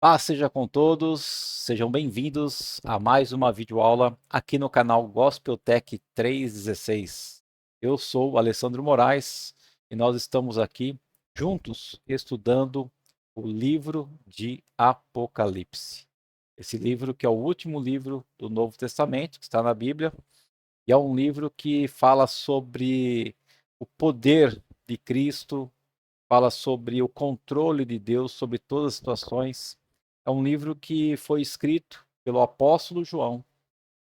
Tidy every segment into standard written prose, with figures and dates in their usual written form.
Paz seja com todos, sejam bem-vindos a mais uma videoaula aqui no canal Gospel Tech 316. Eu sou o Alessandro Moraes e nós estamos aqui juntos estudando o livro de Apocalipse. Esse livro que é o último livro do Novo Testamento, que está na Bíblia, e é um livro que fala sobre o poder de Cristo, fala sobre o controle de Deus sobre todas as situações. É um livro que foi escrito pelo apóstolo João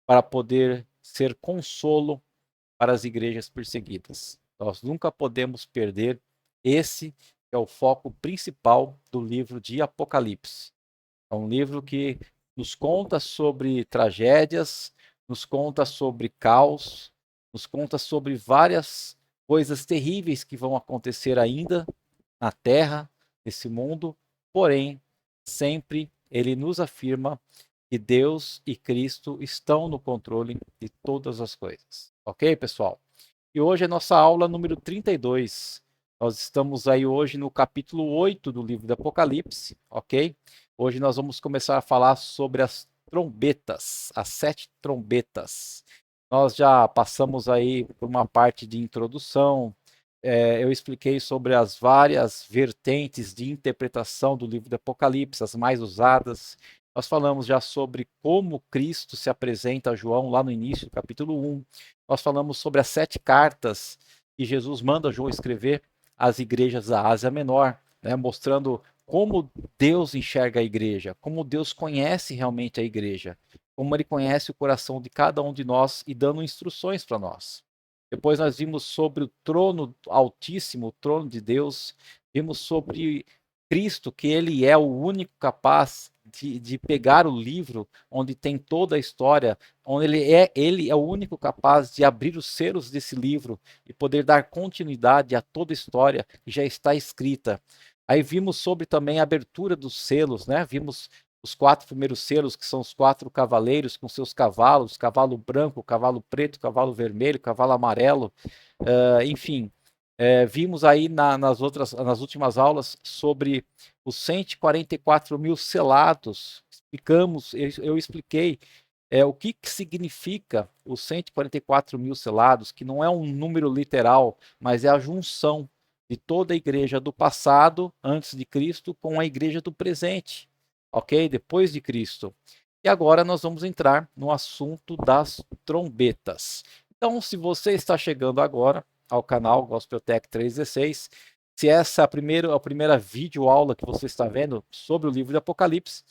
para poder ser consolo para as igrejas perseguidas. Nós nunca podemos perder esse que é o foco principal do livro de Apocalipse. É um livro que nos conta sobre tragédias, nos conta sobre caos, nos conta sobre várias coisas terríveis que vão acontecer ainda na terra, nesse mundo, porém, sempre ele nos afirma que Deus e Cristo estão no controle de todas as coisas. Ok, pessoal? E hoje é nossa aula número 32. Nós estamos aí hoje no capítulo 8 do livro do Apocalipse, ok? Hoje nós vamos começar a falar sobre as trombetas, as 7 trombetas. Nós já passamos aí por uma parte de introdução, eu expliquei sobre as várias vertentes de interpretação do livro do Apocalipse, as mais usadas. Nós falamos já sobre como Cristo se apresenta a João lá no início, capítulo 1. Nós falamos sobre as 7 cartas que Jesus manda João escrever às igrejas da Ásia Menor, né, mostrando como Deus enxerga a igreja, como Deus conhece realmente a igreja, como ele conhece o coração de cada um de nós e dando instruções para nós. Depois nós vimos sobre o trono altíssimo, o trono de Deus, vimos sobre Cristo, que ele é o único capaz de pegar o livro onde tem toda a história, onde ele é o único capaz de abrir os selos desse livro e poder dar continuidade a toda a história que já está escrita. Aí vimos sobre também a abertura dos selos, né? Vimos os 4 primeiros selos, que são os 4 cavaleiros com seus cavalos, cavalo branco, cavalo preto, cavalo vermelho, cavalo amarelo, enfim. Vimos aí nas últimas aulas sobre os 144 mil selados. Eu expliquei o que significa os 144 mil selados, que não é um número literal, mas é a junção de toda a igreja do passado, antes de Cristo, com a igreja do presente, ok? Depois de Cristo. E agora nós vamos entrar no assunto das trombetas. Então, se você está chegando agora ao canal Gospel Tech 316, se essa é a primeira videoaula que você está vendo sobre o livro de Apocalipse,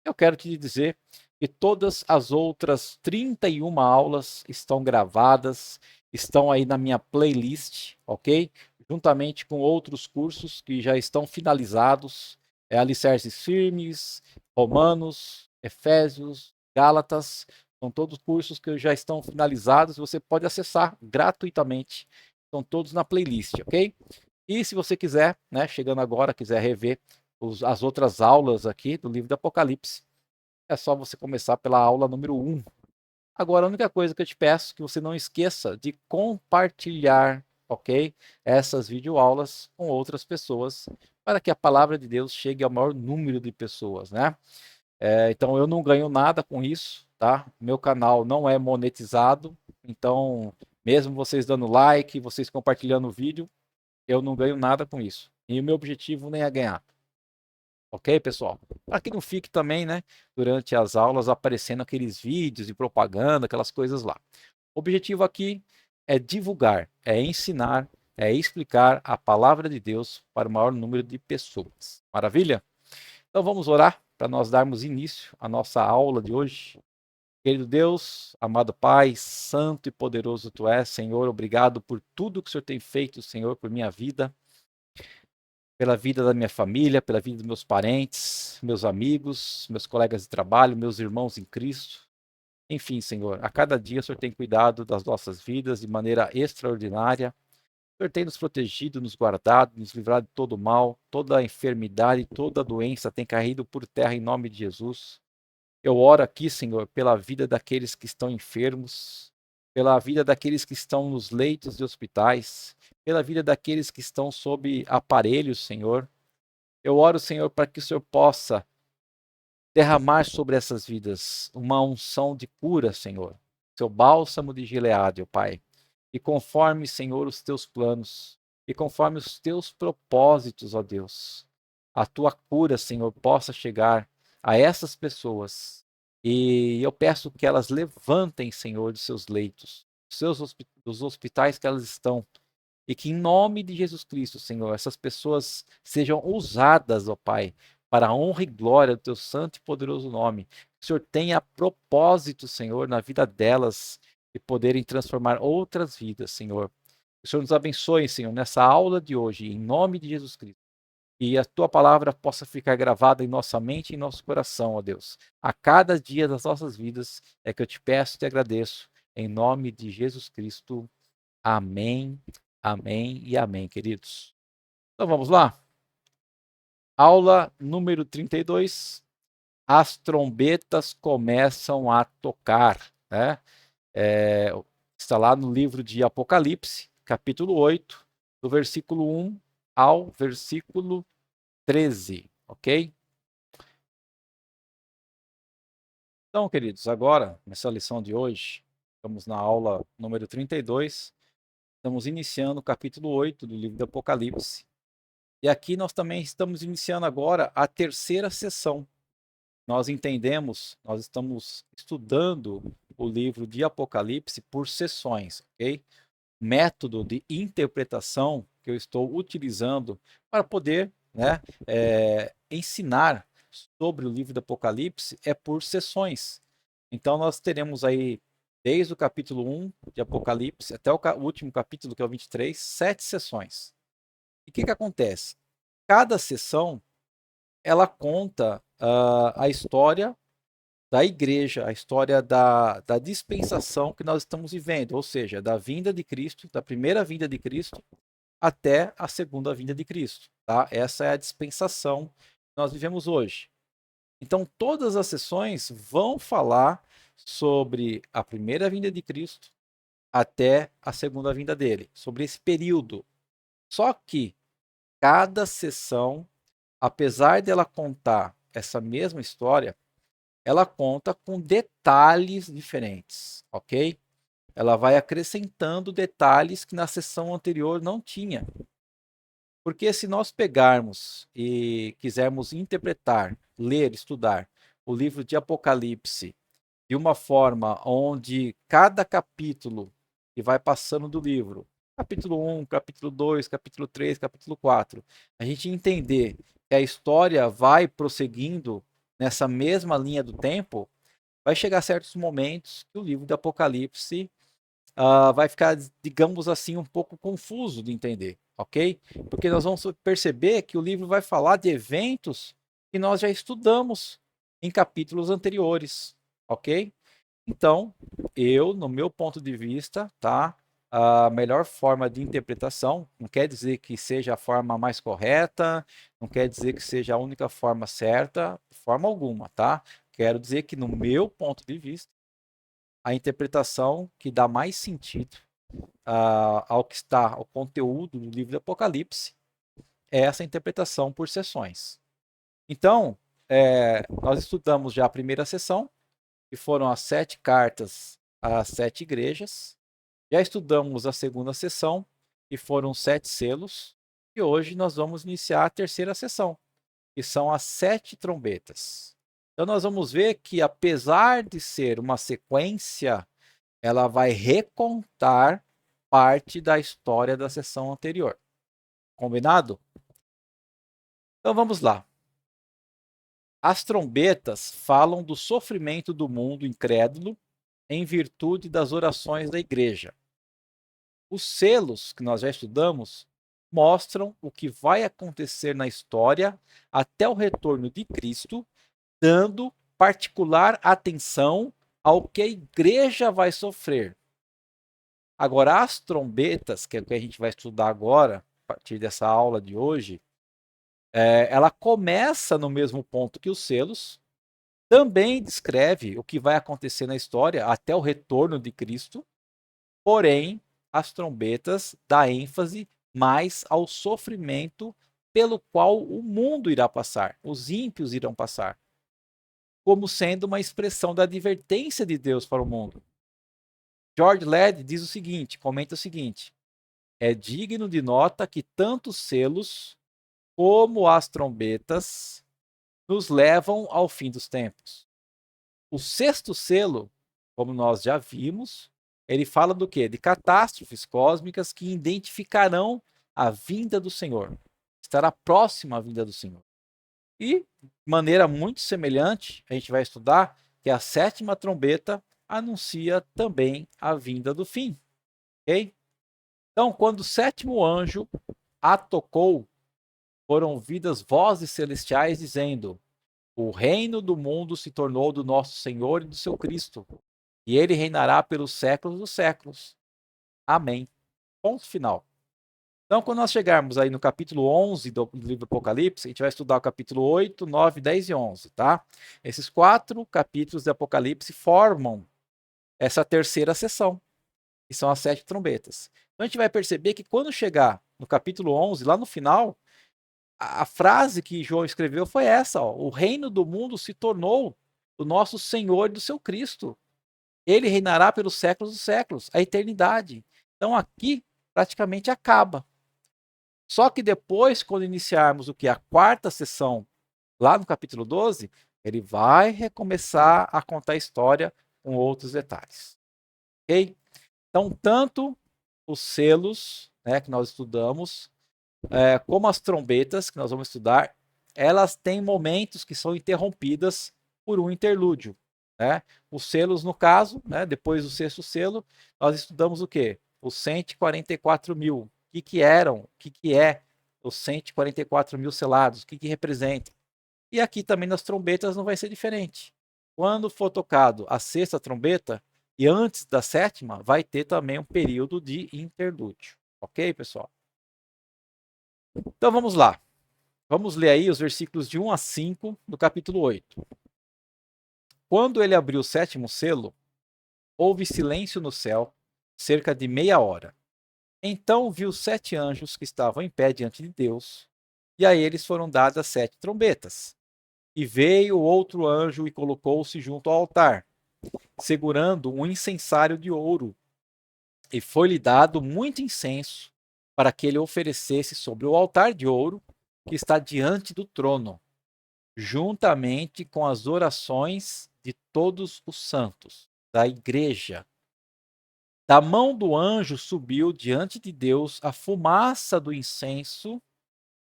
eu quero te dizer que todas as outras 31 aulas estão gravadas, estão aí na minha playlist, ok? Juntamente com outros cursos que já estão finalizados, Alicerces Firmes, Romanos, Efésios, Gálatas, são todos cursos que já estão finalizados, você pode acessar gratuitamente, estão todos na playlist, ok? E se você quiser, né, chegando agora, quiser rever as outras aulas aqui do livro do Apocalipse, é só você começar pela aula número 1. Agora, a única coisa que eu te peço é que você não esqueça de compartilhar, ok? Essas videoaulas com outras pessoas, para que a palavra de Deus chegue ao maior número de pessoas, né? Então, eu não ganho nada com isso, tá? Meu canal não é monetizado, então, mesmo vocês dando like, vocês compartilhando o vídeo, eu não ganho nada com isso. E o meu objetivo nem é ganhar. Ok, pessoal? Para que não fique também, né, durante as aulas aparecendo aqueles vídeos de propaganda, aquelas coisas lá. O objetivo aqui é divulgar, é ensinar, é explicar a palavra de Deus para o maior número de pessoas. Maravilha? Então vamos orar para nós darmos início à nossa aula de hoje. Querido Deus, amado Pai, santo e poderoso Tu és, Senhor, obrigado por tudo que o Senhor tem feito, Senhor, por minha vida, pela vida da minha família, pela vida dos meus parentes, meus amigos, meus colegas de trabalho, meus irmãos em Cristo. Enfim, Senhor, a cada dia o Senhor tem cuidado das nossas vidas de maneira extraordinária. O Senhor tem nos protegido, nos guardado, nos livrado de todo mal, toda a enfermidade, toda a doença tem caído por terra em nome de Jesus. Eu oro aqui, Senhor, pela vida daqueles que estão enfermos, pela vida daqueles que estão nos leitos de hospitais, pela vida daqueles que estão sob aparelhos, Senhor. Eu oro, Senhor, para que o Senhor possa derramar sobre essas vidas uma unção de cura, Senhor. Seu bálsamo de Gileade, ó Pai. E conforme, Senhor, os teus planos, e conforme os teus propósitos, ó Deus, a tua cura, Senhor, possa chegar a essas pessoas. E eu peço que elas levantem, Senhor, de seus leitos, dos hospitais que elas estão, e que em nome de Jesus Cristo, Senhor, essas pessoas sejam usadas, ó Pai, para a honra e glória do teu santo e poderoso nome. Que o Senhor tenha propósito, Senhor, na vida delas e poderem transformar outras vidas, Senhor. Que o Senhor nos abençoe, Senhor, nessa aula de hoje, em nome de Jesus Cristo. E a tua palavra possa ficar gravada em nossa mente e em nosso coração, ó Deus. A cada dia das nossas vidas é que eu te peço e te agradeço. Em nome de Jesus Cristo. Amém, amém e amém, queridos. Então vamos lá. Aula número 32. As trombetas começam a tocar, né? Está lá no livro de Apocalipse, capítulo 8, do versículo 1 ao versículo 13, ok? Então, queridos, agora, nessa lição de hoje, estamos na aula número 32, estamos iniciando o capítulo 8 do livro do Apocalipse. E aqui nós também estamos iniciando agora a terceira sessão. Nós entendemos, nós estamos estudando o livro de Apocalipse por sessões, ok? Método de interpretação que eu estou utilizando para poder, né, ensinar sobre o livro do Apocalipse é por sessões. Então nós teremos aí, desde o capítulo 1 de Apocalipse até o último capítulo, que é o 23, 7 sessões. E o que acontece? Cada sessão ela conta a história da igreja, a história da dispensação que nós estamos vivendo, ou seja, da vinda de Cristo, da primeira vinda de Cristo até a segunda vinda de Cristo. Tá? Essa é a dispensação que nós vivemos hoje. Então, todas as sessões vão falar sobre a primeira vinda de Cristo até a segunda vinda dele, sobre esse período. Só que cada sessão, apesar dela contar essa mesma história, ela conta com detalhes diferentes, ok? Ela vai acrescentando detalhes que na sessão anterior não tinha. Porque se nós pegarmos e quisermos interpretar, ler, estudar o livro de Apocalipse de uma forma onde cada capítulo que vai passando do livro, capítulo 1, capítulo 2, capítulo 3, capítulo 4, a gente entender que a história vai prosseguindo nessa mesma linha do tempo, vai chegar certos momentos que o livro de Apocalipse vai ficar, digamos assim, um pouco confuso de entender, ok? Porque nós vamos perceber que o livro vai falar de eventos que nós já estudamos em capítulos anteriores, ok? Então, no meu ponto de vista, tá? A melhor forma de interpretação, não quer dizer que seja a forma mais correta, não quer dizer que seja a única forma certa, de forma alguma, tá? Quero dizer que, no meu ponto de vista, a interpretação que dá mais sentido ao que está, ao conteúdo do livro do Apocalipse, é essa interpretação por sessões. Então, nós estudamos já a primeira sessão, que foram as 7 cartas às 7 igrejas. Já estudamos a segunda sessão, que foram 7 selos. E hoje nós vamos iniciar a terceira sessão, que são as 7 trombetas. Então nós vamos ver que, apesar de ser uma sequência, ela vai recontar parte da história da sessão anterior. Combinado? Então vamos lá. As trombetas falam do sofrimento do mundo incrédulo em virtude das orações da igreja. Os selos que nós já estudamos mostram o que vai acontecer na história até o retorno de Cristo, dando particular atenção ao que a igreja vai sofrer. Agora, as trombetas, que é o que a gente vai estudar agora, a partir dessa aula de hoje, ela começa no mesmo ponto que os selos, também descreve o que vai acontecer na história até o retorno de Cristo, porém, as trombetas dá ênfase mais ao sofrimento pelo qual o mundo irá passar, os ímpios irão passar. como sendo uma expressão da advertência de Deus para o mundo. George Led diz o seguinte, comenta o seguinte: é digno de nota que tanto os selos como as trombetas nos levam ao fim dos tempos. O sexto selo, como nós já vimos, ele fala do quê? De catástrofes cósmicas que identificarão a vinda do Senhor. Estará próxima à vinda do Senhor. E, de maneira muito semelhante, a gente vai estudar que a sétima trombeta anuncia também a vinda do fim. Ok? Então, quando o sétimo anjo a tocou, foram ouvidas vozes celestiais dizendo: o reino do mundo se tornou do nosso Senhor e do seu Cristo, e ele reinará pelos séculos dos séculos. Amém. Ponto final. Então, quando nós chegarmos aí no capítulo 11 do livro do Apocalipse, a gente vai estudar o capítulo 8, 9, 10 e 11, tá? Esses 4 capítulos de Apocalipse formam essa terceira sessão, que são as 7 trombetas. Então, a gente vai perceber que quando chegar no capítulo 11, lá no final, a frase que João escreveu foi essa: ó, o reino do mundo se tornou do nosso Senhor e do seu Cristo. Ele reinará pelos séculos dos séculos, a eternidade. Então aqui praticamente acaba. Só que depois, quando iniciarmos o que? A quarta sessão, lá no capítulo 12, ele vai recomeçar a contar a história com outros detalhes. Ok? Então, tanto os selos, né, que nós estudamos, como as trombetas, que nós vamos estudar, elas têm momentos que são interrompidas por um interlúdio. Né? Os selos, no caso, né, depois do sexto selo, nós estudamos o quê? Os 144 mil. O que eram? O que é os 144 mil selados? O que representa? E aqui também nas trombetas não vai ser diferente. Quando for tocado a sexta trombeta, e antes da sétima, vai ter também um período de interlúdio. Ok, pessoal? Então vamos lá. Vamos ler aí os versículos de 1 a 5 do capítulo 8. Quando ele abriu o sétimo selo, houve silêncio no céu, cerca de meia hora. Então viu 7 anjos que estavam em pé diante de Deus, e a eles foram dadas 7 trombetas. E veio outro anjo e colocou-se junto ao altar, segurando um incensário de ouro, e foi-lhe dado muito incenso, para que ele oferecesse sobre o altar de ouro que está diante do trono, juntamente com as orações de todos os santos, da igreja. Da mão do anjo subiu diante de Deus a fumaça do incenso,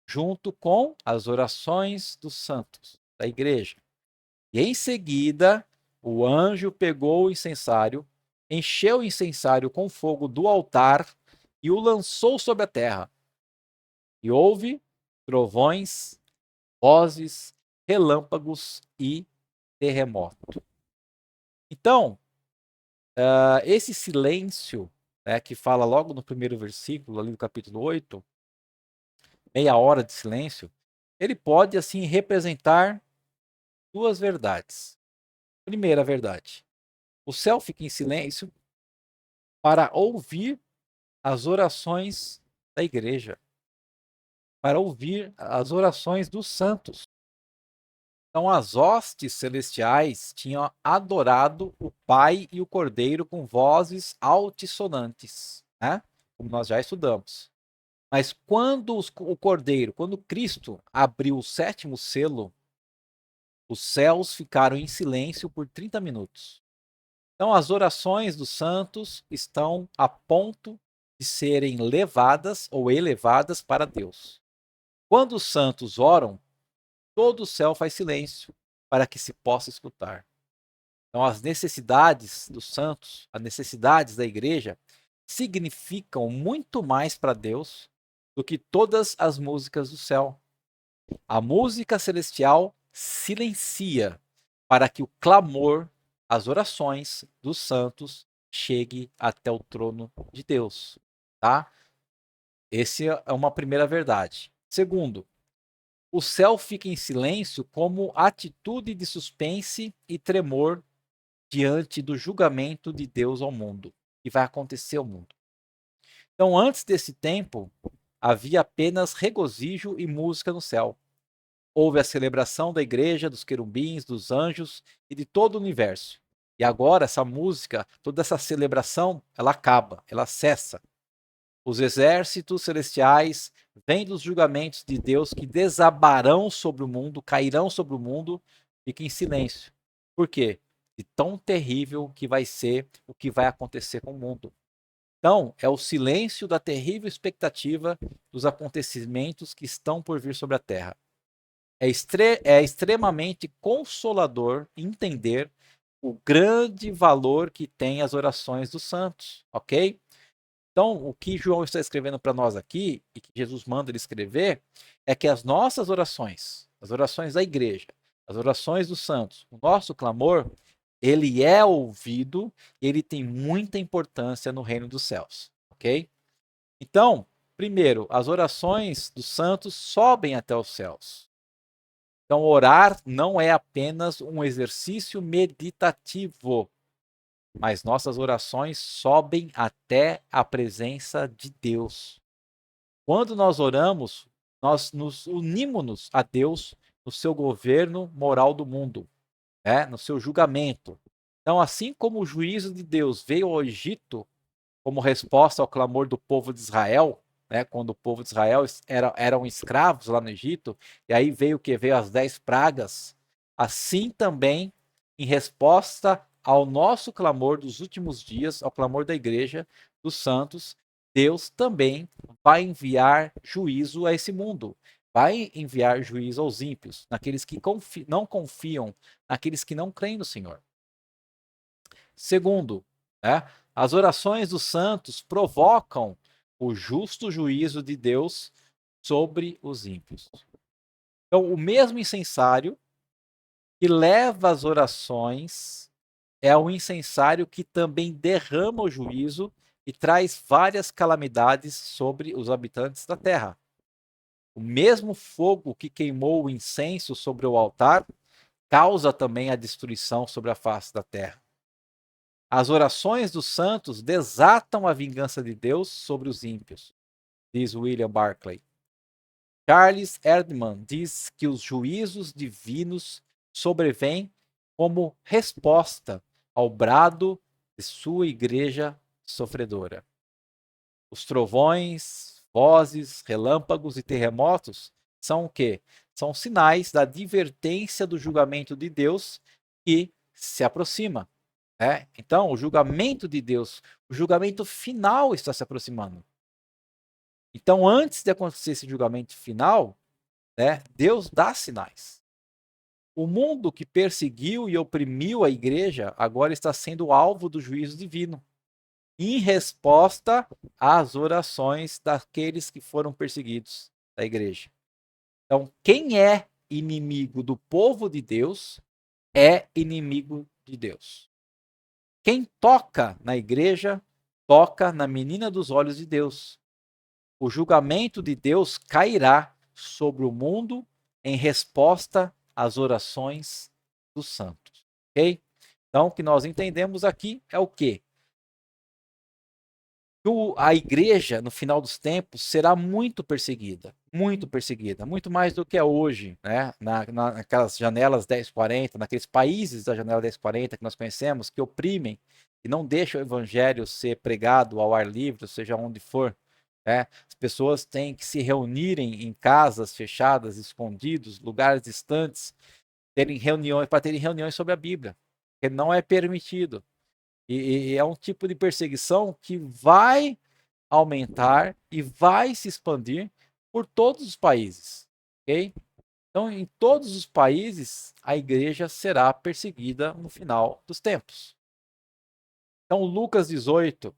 junto com as orações dos santos, da igreja. E em seguida, o anjo pegou o incensário, encheu o incensário com fogo do altar e o lançou sobre a terra. E houve trovões, vozes, relâmpagos e terremoto. Então, esse silêncio, né, que fala logo no primeiro versículo, ali do capítulo 8, meia hora de silêncio, ele pode, assim, representar duas verdades. Primeira verdade: o céu fica em silêncio para ouvir as orações da igreja, para ouvir as orações dos santos. Então, as hostes celestiais tinham adorado o Pai e o Cordeiro com vozes altissonantes, né? Como nós já estudamos. Mas quando o Cordeiro, quando Cristo abriu o sétimo selo, os céus ficaram em silêncio por 30 minutos. Então, as orações dos santos estão a ponto de serem levadas ou elevadas para Deus. Quando os santos oram, todo o céu faz silêncio para que se possa escutar. Então, as necessidades dos santos, as necessidades da igreja, significam muito mais para Deus do que todas as músicas do céu. A música celestial silencia para que o clamor, as orações dos santos chegue até o trono de Deus, tá? Essa é uma primeira verdade. Segundo, o céu fica em silêncio como atitude de suspense e tremor diante do julgamento de Deus ao mundo, que vai acontecer ao mundo. Então, antes desse tempo, havia apenas regozijo e música no céu. houve a celebração da igreja, dos querubins, dos anjos e de todo o universo. E agora essa música, toda essa celebração, ela acaba, ela cessa. Os exércitos celestiais vêm dos julgamentos de Deus que desabarão sobre o mundo, cairão sobre o mundo, fiquem em silêncio. Por quê? De tão terrível que vai ser o que vai acontecer com o mundo. Então, é o silêncio da terrível expectativa dos acontecimentos que estão por vir sobre a terra. É extremamente consolador entender o grande valor que tem as orações dos santos, ok? Então, o que João está escrevendo para nós aqui, e que Jesus manda ele escrever, é que as nossas orações, as orações da igreja, as orações dos santos, o nosso clamor, ele é ouvido, ele tem muita importância no reino dos céus, ok? Então, primeiro, as orações dos santos sobem até os céus. Então, orar não é apenas um exercício meditativo, mas nossas orações sobem até a presença de Deus. Quando nós oramos, nós nos unimos a Deus no seu governo moral do mundo, né? No seu julgamento. Então, assim como o juízo de Deus veio ao Egito como resposta ao clamor do povo de Israel, né? Quando o povo de Israel eram escravos lá no Egito, e aí veio o que? Veio as 10 pragas. Assim também, em resposta ao nosso clamor dos últimos dias, ao clamor da igreja, dos santos, Deus também vai enviar juízo a esse mundo. Vai enviar juízo aos ímpios, naqueles que não confiam, naqueles que não creem no Senhor. Segundo, né, as orações dos santos provocam o justo juízo de Deus sobre os ímpios. Então, o mesmo incensário que leva as orações é o incensário que também derrama o juízo e traz várias calamidades sobre os habitantes da terra. O mesmo fogo que queimou o incenso sobre o altar causa também a destruição sobre a face da terra. As orações dos santos desatam a vingança de Deus sobre os ímpios, diz William Barclay. Charles Erdmann diz que os juízos divinos sobrevêm como resposta ao brado de sua igreja sofredora. Os trovões, vozes, relâmpagos e terremotos são o quê? São sinais da advertência do julgamento de Deus que se aproxima. Né? Então, o julgamento de Deus, o julgamento final está se aproximando. Então, antes de acontecer esse julgamento final, né, Deus dá sinais. O mundo que perseguiu e oprimiu a igreja agora está sendo alvo do juízo divino, em resposta às orações daqueles que foram perseguidos da igreja. Então, quem é inimigo do povo de Deus é inimigo de Deus. Quem toca na igreja, toca na menina dos olhos de Deus. O julgamento de Deus cairá sobre o mundo em resposta às orações dos santos. Ok? Então, o que nós entendemos aqui é o quê? A igreja, no final dos tempos, será muito perseguida, muito mais do que é hoje, né? Naquelas janelas 1040, naqueles países da janela 1040 que nós conhecemos, que oprimem e não deixam o evangelho ser pregado ao ar livre, ou seja, onde for. Né? As pessoas têm que se reunirem em casas fechadas, escondidos, lugares distantes, para terem reuniões sobre a Bíblia, porque não é permitido. E é um tipo de perseguição que vai aumentar e vai se expandir por todos os países, ok? Então, em todos os países, a igreja será perseguida no final dos tempos. Então, Lucas 18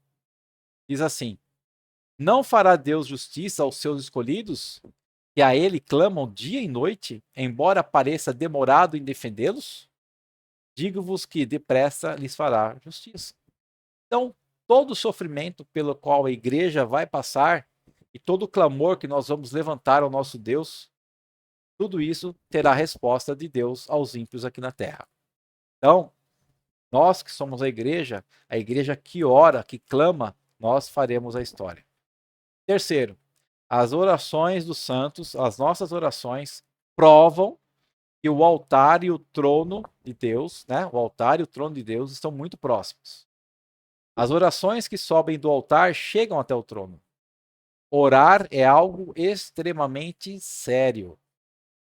diz assim: não fará Deus justiça aos seus escolhidos, que a ele clamam dia e noite, embora pareça demorado em defendê-los? Digo-vos que depressa lhes fará justiça. Então, todo o sofrimento pelo qual a igreja vai passar e todo o clamor que nós vamos levantar ao nosso Deus, tudo isso terá resposta de Deus aos ímpios aqui na terra. Então, nós que somos a igreja que ora, que clama, nós faremos a história. Terceiro, as orações dos santos, as nossas orações, provam que o altar e o trono de Deus, né? O altar e o trono de Deus estão muito próximos. As orações que sobem do altar chegam até o trono. Orar é algo extremamente sério.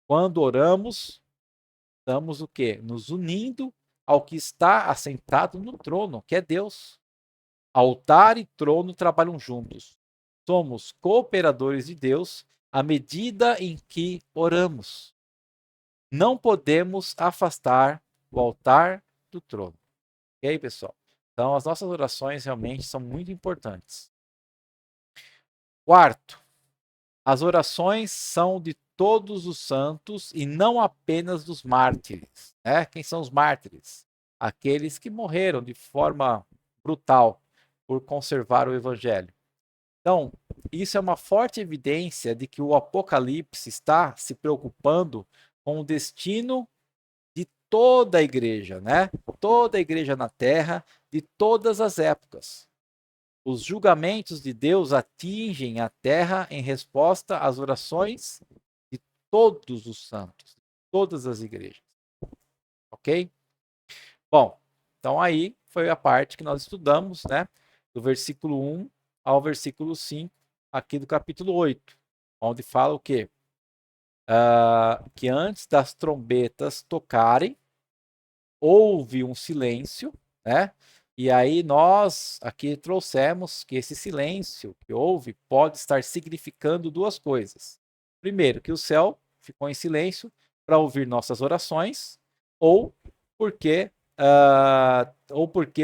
Quando oramos, estamos o quê? Nos unindo ao que está assentado no trono, que é Deus. Altar e trono trabalham juntos. Somos cooperadores de Deus à medida em que oramos. Não podemos afastar o altar do trono. E aí, pessoal? Então, as nossas orações realmente são muito importantes. Quarto, as orações são de todos os santos e não apenas dos mártires. Né? Quem são os mártires? Aqueles que morreram de forma brutal por conservar o evangelho. Então, isso é uma forte evidência de que o Apocalipse está se preocupando com o destino de toda a igreja, né? Toda a igreja na terra, de todas as épocas. Os julgamentos de Deus atingem a terra em resposta às orações de todos os santos, de todas as igrejas. Ok? Bom, então aí foi a parte que nós estudamos, né? Do versículo 1 ao versículo 5, aqui do capítulo 8, onde fala o quê? Que antes das trombetas tocarem, houve um silêncio, né? E aí nós aqui trouxemos que esse silêncio que houve pode estar significando duas coisas. Primeiro, que o céu ficou em silêncio para ouvir nossas orações, ou porque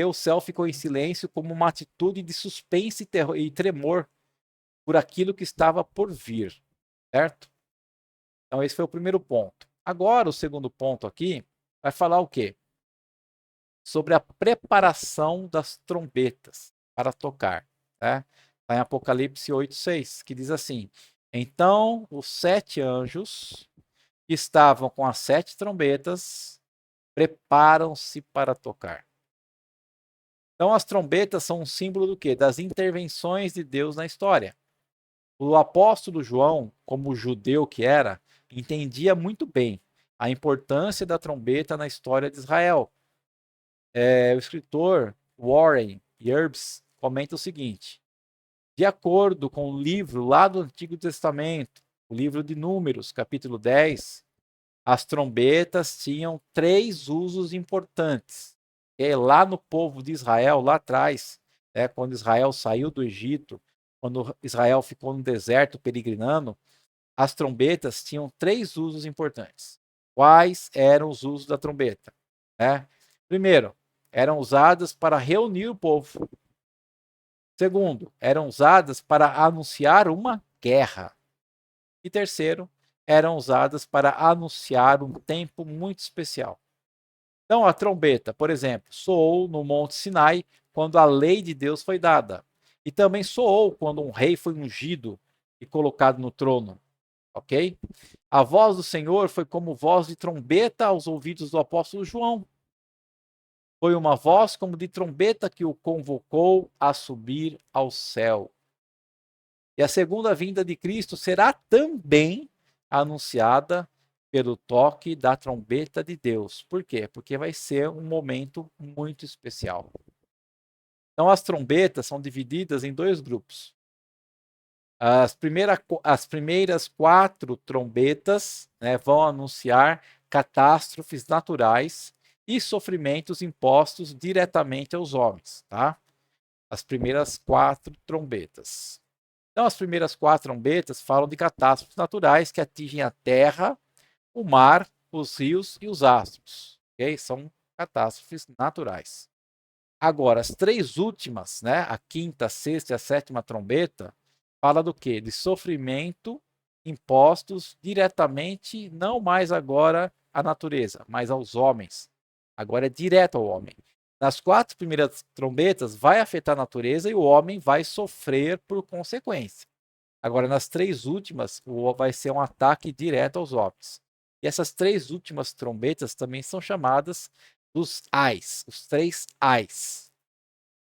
o céu ficou em silêncio como uma atitude de suspense e tremor por aquilo que estava por vir, certo? Então esse foi o primeiro ponto. Agora o segundo ponto aqui vai falar o quê? Sobre a preparação das trombetas para tocar. Né? Está em Apocalipse 8:6, que diz assim: Então os 7 anjos que estavam com as 7 trombetas preparam-se para tocar. Então as trombetas são um símbolo do quê? Das intervenções de Deus na história. O apóstolo João, como judeu que era, entendia muito bem a importância da trombeta na história de Israel. O escritor Warren Yerbs comenta o seguinte: de acordo com o livro lá do Antigo Testamento, o livro de Números, capítulo 10, as trombetas tinham 3 usos importantes. E lá no povo de Israel, lá atrás, quando Israel saiu do Egito, quando Israel ficou no deserto peregrinando, as trombetas tinham 3 usos importantes. Quais eram os usos da trombeta? Primeiro, eram usadas para reunir o povo. Segundo, eram usadas para anunciar uma guerra. E terceiro, eram usadas para anunciar um tempo muito especial. Então, a trombeta, por exemplo, soou no Monte Sinai quando a lei de Deus foi dada. E também soou quando um rei foi ungido e colocado no trono. Ok? A voz do Senhor foi como voz de trombeta aos ouvidos do apóstolo João. Foi uma voz como de trombeta que o convocou a subir ao céu. E a segunda vinda de Cristo será também anunciada pelo toque da trombeta de Deus. Por quê? Porque vai ser um momento muito especial. Então, as trombetas são divididas em 2 grupos. As primeiras 4 trombetas, né, vão anunciar catástrofes naturais e sofrimentos impostos diretamente aos homens, tá? As primeiras 4 trombetas. Então, as primeiras 4 trombetas falam de catástrofes naturais que atingem a terra, o mar, os rios e os astros. Okay? São catástrofes naturais. Agora, as 3 últimas, né, a quinta, a sexta e a sétima trombeta, fala do quê? De sofrimento impostos diretamente, não mais agora à natureza, mas aos homens. Agora é direto ao homem. Nas 4 primeiras trombetas vai afetar a natureza e o homem vai sofrer por consequência. Agora, nas 3 últimas, vai ser um ataque direto aos homens. E essas 3 últimas trombetas também são chamadas dos ais, os 3 ais.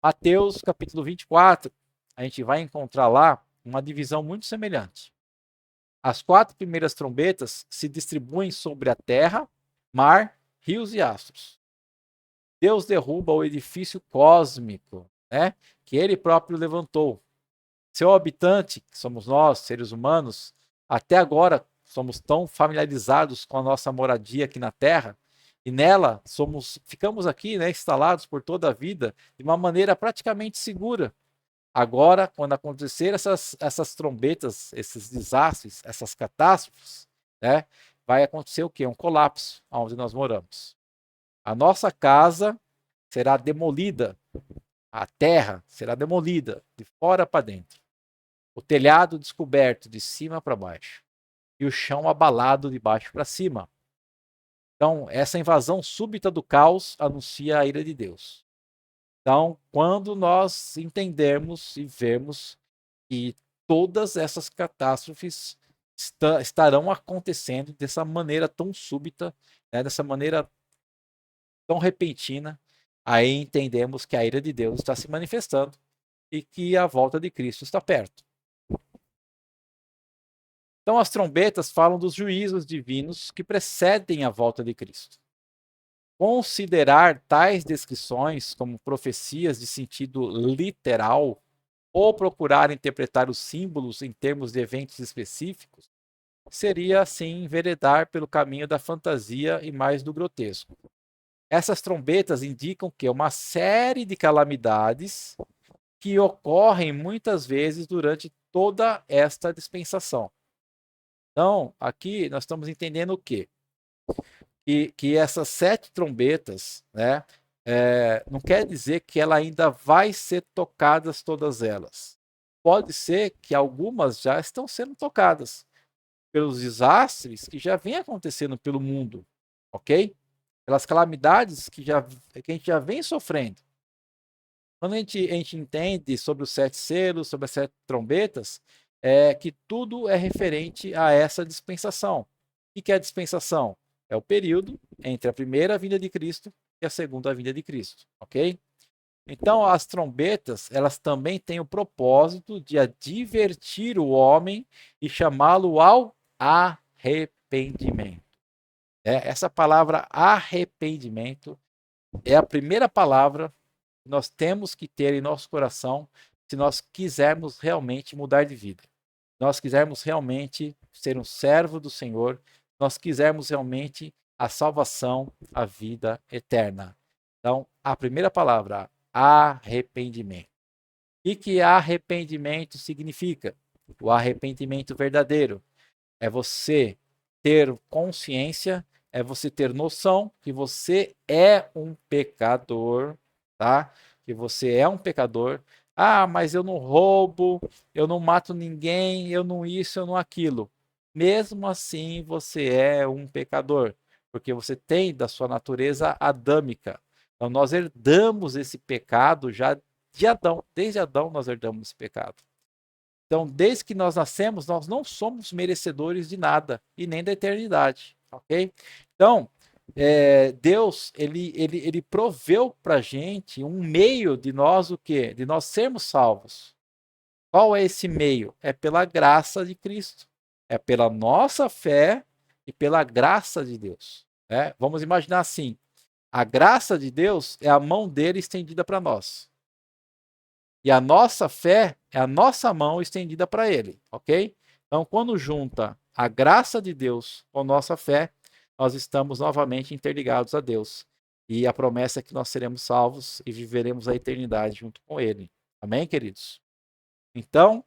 Mateus capítulo 24, a gente vai encontrar lá uma divisão muito semelhante. As 4 primeiras trombetas se distribuem sobre a terra, mar, rios e astros. Deus derruba o edifício cósmico, né, que ele próprio levantou. Seu habitante, que somos nós, seres humanos, até agora somos tão familiarizados com a nossa moradia aqui na Terra, e nela ficamos aqui, né, instalados por toda a vida, de uma maneira praticamente segura. Agora, quando acontecer essas trombetas, esses desastres, essas catástrofes, né, vai acontecer o quê? Um colapso onde nós moramos. A nossa casa será demolida, a terra será demolida de fora para dentro, o telhado descoberto de cima para baixo e o chão abalado de baixo para cima. Então, essa invasão súbita do caos anuncia a ira de Deus. Então, quando nós entendermos e vermos que todas essas catástrofes estarão acontecendo dessa maneira tão súbita, né, dessa maneira tão repentina, aí entendemos que a ira de Deus está se manifestando e que a volta de Cristo está perto. Então, as trombetas falam dos juízos divinos que precedem a volta de Cristo. Considerar tais descrições como profecias de sentido literal ou procurar interpretar os símbolos em termos de eventos específicos seria, assim, enveredar pelo caminho da fantasia e mais do grotesco. Essas trombetas indicam que uma série de calamidades que ocorrem muitas vezes durante toda esta dispensação. Então, aqui nós estamos entendendo o quê? Que essas 7 trombetas, né, não quer dizer que ela ainda vai ser tocadas todas elas. Pode ser que algumas já estão sendo tocadas pelos desastres que já vem acontecendo pelo mundo, ok? Pelas calamidades que a gente já vem sofrendo. Quando a gente entende sobre os 7 selos, sobre as 7 trombetas, que tudo é referente a essa dispensação. O que é a dispensação? É o período entre a primeira vinda de Cristo e a segunda vinda de Cristo, ok? Então, as trombetas, elas também têm o propósito de advertir o homem e chamá-lo ao arrependimento. Essa palavra arrependimento é a primeira palavra que nós temos que ter em nosso coração se nós quisermos realmente mudar de vida. Nós quisermos realmente ser um servo do Senhor, nós quisermos realmente a salvação, a vida eterna. Então, a primeira palavra, arrependimento. O que arrependimento significa? O arrependimento verdadeiro é você ter consciência, é você ter noção que você é um pecador, tá? Que você é um pecador. Ah, mas eu não roubo, eu não mato ninguém, eu não isso, eu não aquilo. Mesmo assim, você é um pecador, porque você tem da sua natureza adâmica. Então, nós herdamos esse pecado já de Adão. Desde Adão, nós herdamos esse pecado. Então, desde que nós nascemos, nós não somos merecedores de nada e nem da eternidade, ok? Então, Deus ele proveu para gente um meio de nós o quê? De nós sermos salvos. Qual é esse meio? É pela graça de Cristo. É pela nossa fé e pela graça de Deus. Né? Vamos imaginar assim: a graça de Deus é a mão dele estendida para nós. E a nossa fé é a nossa mão estendida para ele, ok? Então, quando junta a graça de Deus com a nossa fé, nós estamos novamente interligados a Deus. E a promessa é que nós seremos salvos e viveremos a eternidade junto com ele. Amém, queridos? Então,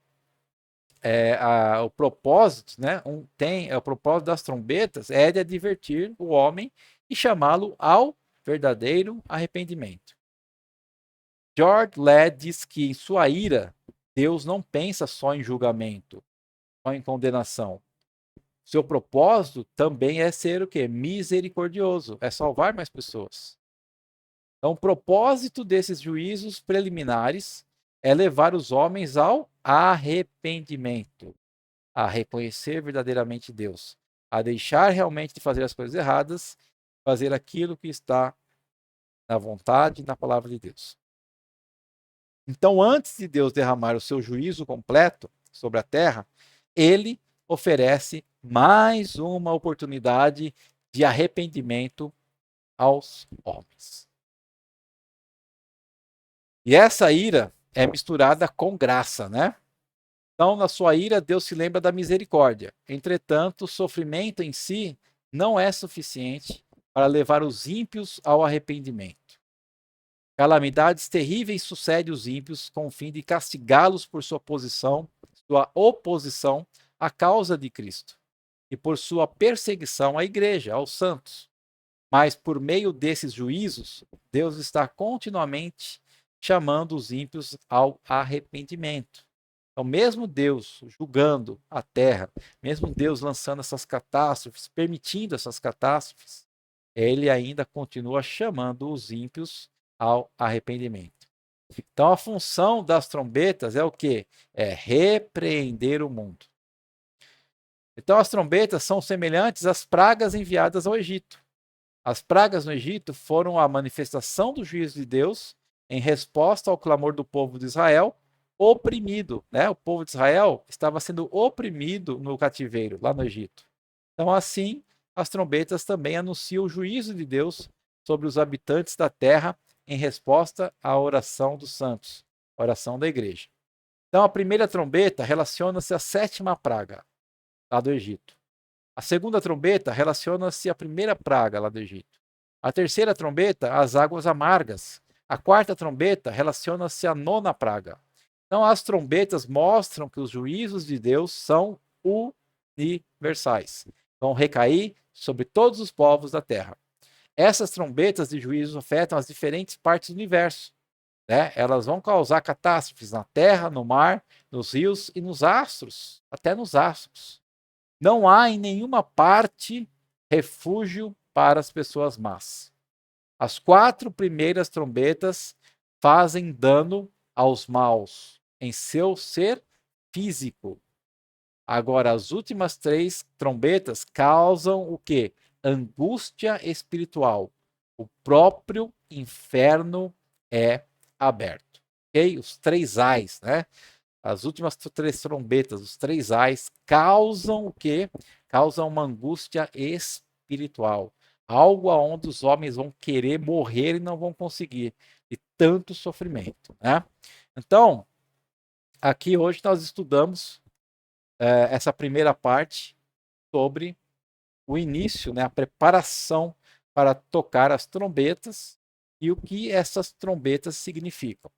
o propósito, né? O propósito das trombetas é de advertir o homem e chamá-lo ao verdadeiro arrependimento. George Ladd diz que, em sua ira, Deus não pensa só em julgamento, só em condenação. Seu propósito também é ser o quê? Misericordioso, é salvar mais pessoas. Então, o propósito desses juízos preliminares é levar os homens ao arrependimento, a reconhecer verdadeiramente Deus, a deixar realmente de fazer as coisas erradas, fazer aquilo que está na vontade e na palavra de Deus. Então, antes de Deus derramar o seu juízo completo sobre a terra, ele, oferece mais uma oportunidade de arrependimento aos homens. E essa ira é misturada com graça, né? Então, na sua ira, Deus se lembra da misericórdia. Entretanto, o sofrimento em si não é suficiente para levar os ímpios ao arrependimento. Calamidades terríveis sucedem os ímpios com o fim de castigá-los por sua oposição à causa de Cristo e por sua perseguição à igreja, aos santos. Mas por meio desses juízos, Deus está continuamente chamando os ímpios ao arrependimento. Então, mesmo Deus julgando a terra, mesmo Deus lançando essas catástrofes, permitindo essas catástrofes, ele ainda continua chamando os ímpios ao arrependimento. Então, a função das trombetas é o quê? É repreender o mundo. Então, as trombetas são semelhantes às pragas enviadas ao Egito. As pragas no Egito foram a manifestação do juízo de Deus em resposta ao clamor do povo de Israel, oprimido, né? O povo de Israel estava sendo oprimido no cativeiro, lá no Egito. Então, assim, as trombetas também anunciam o juízo de Deus sobre os habitantes da terra em resposta à oração dos santos, a oração da igreja. Então, a primeira trombeta relaciona-se à sétima praga, lá do Egito. A segunda trombeta relaciona-se à primeira praga lá do Egito. A terceira trombeta, às águas amargas. A quarta trombeta relaciona-se à nona praga. Então, as trombetas mostram que os juízos de Deus são universais. Vão recair sobre todos os povos da terra. Essas trombetas de juízo afetam as diferentes partes do universo. Né? Elas vão causar catástrofes na terra, no mar, nos rios e nos astros, até nos astros. Não há em nenhuma parte refúgio para as pessoas más. As 4 primeiras trombetas fazem dano aos maus em seu ser físico. Agora, as últimas 3 trombetas causam o quê? Angústia espiritual. O próprio inferno é aberto. Ok? Os 3 ais, né? As últimas 3 trombetas, os 3 ais, causam o quê? Causam uma angústia espiritual. Algo aonde os homens vão querer morrer e não vão conseguir. De tanto sofrimento, né? Então, aqui hoje nós estudamos essa primeira parte sobre o início, né, a preparação para tocar as trombetas e o que essas trombetas significam.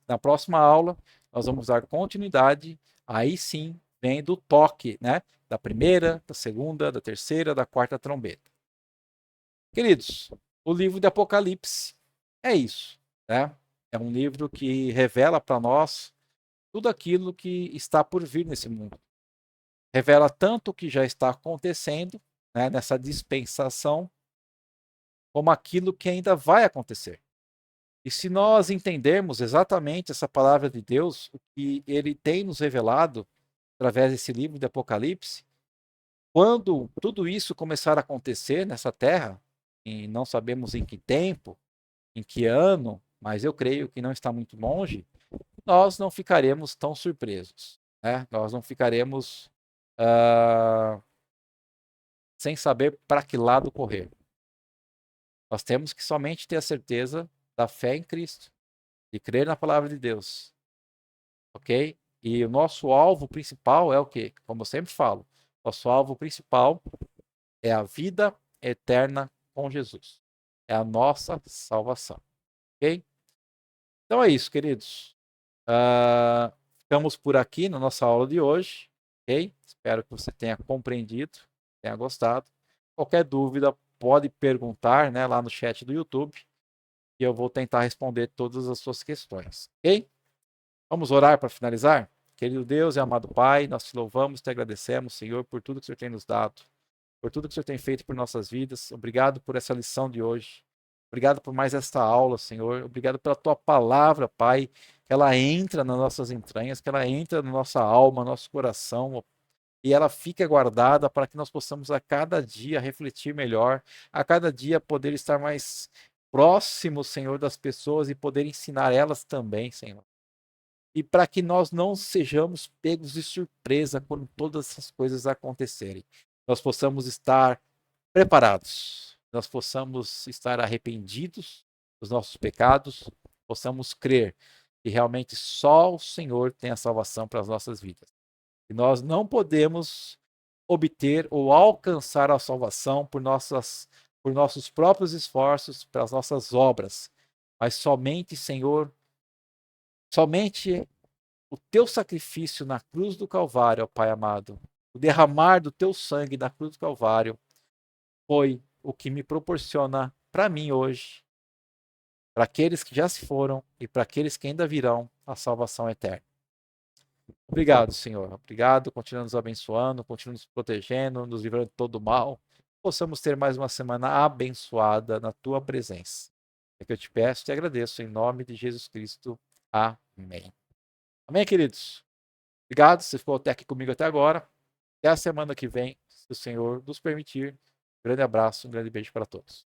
Na próxima aula, nós vamos dar continuidade, aí sim, vem do toque, né, da primeira, da segunda, da terceira, da quarta trombeta. Queridos, o livro de Apocalipse é isso, né? É um livro que revela para nós tudo aquilo que está por vir nesse mundo. Revela tanto o que já está acontecendo, né, nessa dispensação, como aquilo que ainda vai acontecer. E se nós entendermos exatamente essa palavra de Deus, o que ele tem nos revelado através desse livro de Apocalipse, quando tudo isso começar a acontecer nessa terra, e não sabemos em que tempo, em que ano, mas eu creio que não está muito longe, nós não ficaremos tão surpresos, né? Nós não ficaremos sem saber para que lado correr. Nós temos que somente ter a certeza da fé em Cristo, de crer na palavra de Deus, ok? E o nosso alvo principal é o quê? Como eu sempre falo, nosso alvo principal é a vida eterna com Jesus. É a nossa salvação, ok? Então é isso, queridos. Ficamos por aqui na nossa aula de hoje, ok? Espero que você tenha compreendido, tenha gostado. Qualquer dúvida, pode perguntar, né, lá no chat do YouTube, e eu vou tentar responder todas as suas questões, ok? Vamos orar para finalizar? Querido Deus e amado Pai, nós te louvamos, te agradecemos, Senhor, por tudo que o Senhor tem nos dado, por tudo que o Senhor tem feito por nossas vidas. Obrigado por essa lição de hoje. Obrigado por mais esta aula, Senhor. Obrigado pela tua palavra, Pai, que ela entra nas nossas entranhas, que ela entra na nossa alma, no nosso coração, e ela fica guardada para que nós possamos a cada dia refletir melhor, a cada dia poder estar mais próximo, Senhor, das pessoas e poder ensinar elas também, Senhor. e para que nós não sejamos pegos de surpresa quando todas essas coisas acontecerem. Nós possamos estar preparados, nós possamos estar arrependidos dos nossos pecados, possamos crer que realmente só o Senhor tem a salvação para as nossas vidas. E nós não podemos obter ou alcançar a salvação por nossos próprios esforços, pelas nossas obras, mas somente, Senhor, somente o teu sacrifício na cruz do Calvário, ó Pai amado, o derramar do teu sangue na cruz do Calvário, foi o que me proporciona para mim hoje, para aqueles que já se foram e para aqueles que ainda virão, a salvação eterna. Obrigado, Senhor. Obrigado. Continua nos abençoando, continua nos protegendo, nos livrando de todo mal. Possamos ter mais uma semana abençoada na tua presença. É que eu te peço e te agradeço em nome de Jesus Cristo. Amém. Amém, queridos? Obrigado. Você ficou até aqui comigo até agora. Até a semana que vem, se o Senhor nos permitir. Um grande abraço, um grande beijo para todos.